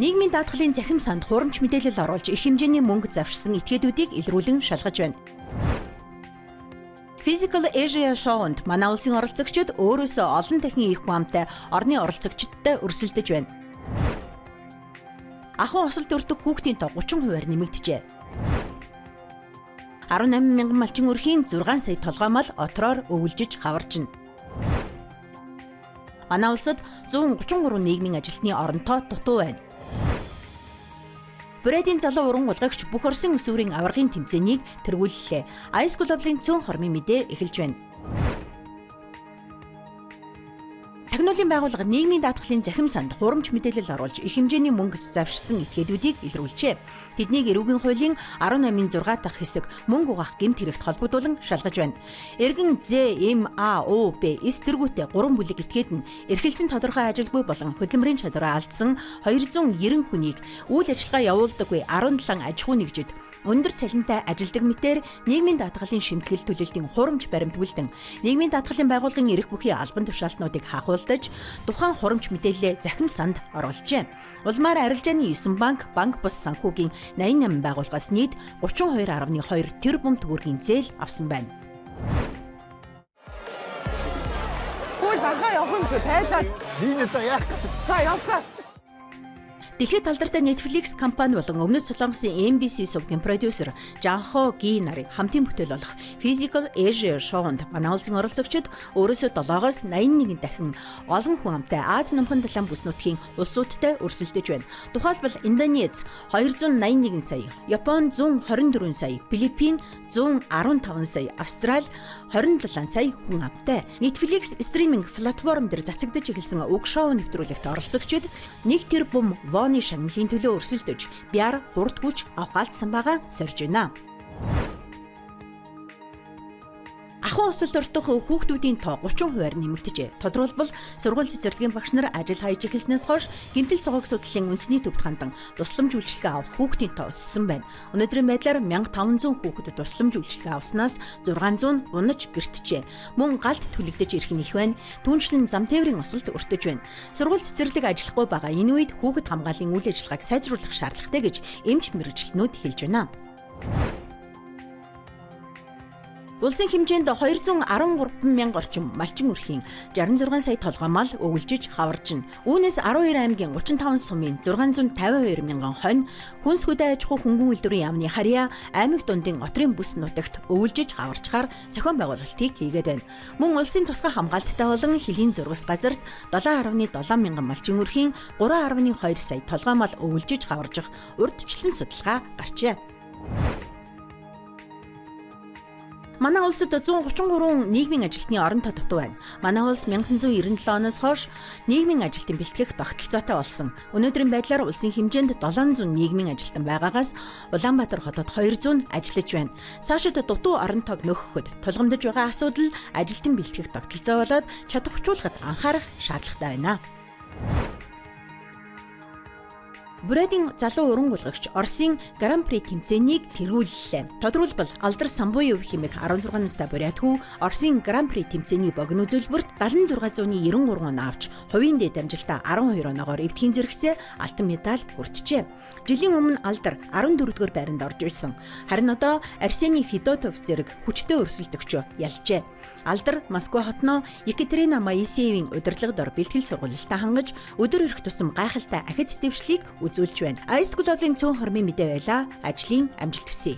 Нийгмийн даатгалын захим санд хурамч мэдээлэл оруулж их хэмжээний мөнгө завшсан этгээдүүдийг илрүүлэн шалгаж байна. Physical Asia Show-нд манай улсын оролцогчид өөрөөсөө олон дахин их хуамтай орны оролцогчдод өрсөлдөж байна. Ахуйн осол дөртөх хүүхдийн тоо 30%-аар нэмэгдэжээ. 18 мянган малчин өрхийн 6 сая толгой мал отроор өвөлжиж хаваржна. Манай улсад 133 нийгмийн ажилтны оронтой дутуу байна. Брэдийн залуу уран гулгагч бүх Оросын өсвөрийн аваргын тэмцээнийг тэргүүллээ. Ice Global-ын цөөн хормын мэдээ эхэлж байна. Технологийн байгууллага нийгмийн даатгалын захим санд хурамч мэдээлэл оруулж их хэмжээний мөнгө завширсан этгээдүүдийг илрүүлжээ. Тэднийг эрүүгийн хуулийн 18-6 дахь хэсэг мөнгө угаах гэмт хэрэгт холбогдуулан шалгаж байна. Эргэн ЗМАОБ эс тэргүүтээ 3 бүлэг этгээд нь эрхэлсэн тодорхой ажилгүй болон хөдөлмөрийн чадвараа алдсан 290 хүнийг үйл ажиллагаа явуулдаггүй 17 аж ахуй нэгжид өндөр цалинтай ажилдаг мэтээр нийгмийн даатгалын шимтгэл төлөлтийн хурамч баримт бүлдэн нийгмийн даатгалын байгууллагын эрх бүхий албан тушаалтнуудыг хахуулдаж тухайн хурамч мэдээлэлээ захим санд оруулжээ. Улмаар арилжааны 9 банк бус санхүүгийн 88 байгууллагаас нийт 32.2 тэрбум төгрөгийн зээл авсан байна. Дэлхийд талдартай Netflix компани болон Өмнөд Солонгосын MBC сувгийн продюсер Жанхо Ги нарын хамтын бүтээл болох Physical Asia Show-нд манай улсын оролцогчид өөрөөсөө 7-оос 81 дахин олон хүн амтай Аз намхан далайн бүс нутгийн улсуудтай өрсөлдөж байна. Тухайлбал Индонез 281 сая, Япон 124 сая, Филиппин 115 сая, Австрали 27 сая хүн амтай. Netflix стриминг платформ дээр засагдж эхэлсэн уг шоу нэвтрүүлэгт оролцогчид 1 тэрбум вооны шагналын төлөө өрсөлдөж, биар хурд хүч авгаалцсан байгаа сорж байна. Ахуйн осол дуртах хүүхдүүдийн тоо 30%-аар нэмэгдэжээ. Тодорхойлбол сургууль цэцэрлэгийн багш нар ажил хайж эхэлснээс хойш гэмтэл цогог судлалын үндэсний төвд хандан тусламж үйлчилгээ авах хүүхдийн тоо өссөн байна. Өнөөдрийн байдлаар 1500 хүүхэд тусламж үйлчилгээ авснаас 600 унаж бэртжээ. Мөн галт түлэгдэж ирэх нь их байна. Түүнчлэн зам тээврийн осолд өртөж байна. Сургууль цэцэрлэг ажиллахгүй байгаа энэ үед хүүхэд хамгааллын үйл ажиллагааг сайжруулах шаардлагатай гэж эмч мэргэжилтнүүд хэлж байна. Улсын хэмжээнд 213 мянга орчим малчин өрхийн 66 сая толгой мал өвөлжиж хаваржна. Үүнээс 12 аймгийн 35 сумын 652 мянган хонь, хүнс хөдөө аж ахуй хөнгөн үйлдвэрийн яамны харьяа, аймаг дундын отрын бүс нутагт өвөлжиж хаварчгаар зохион байгуулалтыг хийгээд байна. Мөн улсын тусгай хамгаалттай болон хөлийн зургас газарт 7.7 мянган малчин өрхийн 3.2 сая толгой мал өвөлжиж хаваржих урьдчилсан судалгаа гарчээ. Манай улсад 133 нийгмийн ажилтны оронтой дутуу байна. Манай улс 1997 оноос хойш нийгмийн ажилтны бэлтгэх тогтолцоотой болсон. Өнөөдрийн байдлаар улсын хэмжээнд 700 нийгмийн ажилтан байгаагаас Улаанбаатар хотод 200 ажиллаж байна. Цаашид дутуу оронтойг нөхөхөд тулгамдж байгаа асуудал ажилтны бэлтгэх тогтолцоо болоод чадварчуулахад анхаарах шаардлагатай байна. Брэдийн залуу уран гулгагч Оросын Гран-при тэмцээнийг тэргүүллээ. Тодорхойлбол Алдар Самбуев хэмээх 16 настай бурятгүй Оросын Гран-при тэмцээний богино зөвлбөрт 7693 он авч хувийн дэд амжилтаа 12 оноогоор эвдхийн зэрэгсээ алтан медаль хүртжээ. Жилийн өмнө Алдар 14-р байранд орж ирсэн. Харин одоо Арсений Федотов зэрэг хүчтэй өрсөлдөгчөө ялжээ. Алдар Москва хотноо Екатерина Моисеевийн удирдлагад ор бэлтгэл сургалтаа хангаж өдөр ирэх тусам гайхалтай ахиц дэвшлийг үзүүлж байна. Ice Global-ын цөөн хормын мэдээ байла. Ажлын амжилт хүсье.